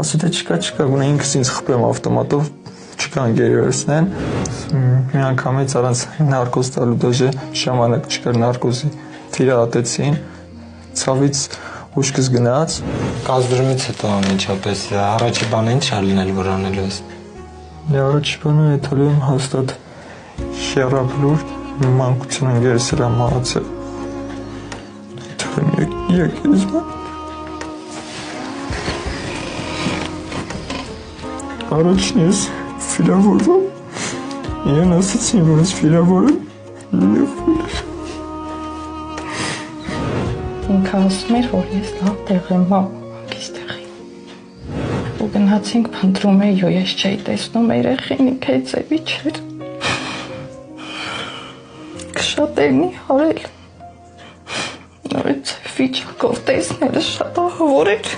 ասի թե չկա, գոնե ինքս ինձ խփեմ ավտոմատով, չկան գերիորսնեն։ Մի անգամից առանց նարկոզ տալու դաժե ժամանակ չկար նարկոզի թիրահատեցին, ցավից ուշքս գնաց։ Կազդրումից հետո անմիջապես առաջի բանը ինչ ա լինել, որ անելու ես։ Առաջի բանը էթալու եմ հաստատ շերաբլուր մանկություն ընկերս էլ եմ մահացել։ Եկես բան։ Առաջին ես վիրավորվում, իրեն ասացին, որ ես վիրավոր եմ, ինքը ասում էր, որ ես լավ տեղ եմ մամակիս տեղի։ Ու գնացինք փնտրում էի, ու ես չէի տեսնում երեխին, ինքը ձևի չէր։ Շատ էի հարել։ Այդ վիճակով տեսնելը շատ ահավոր էր։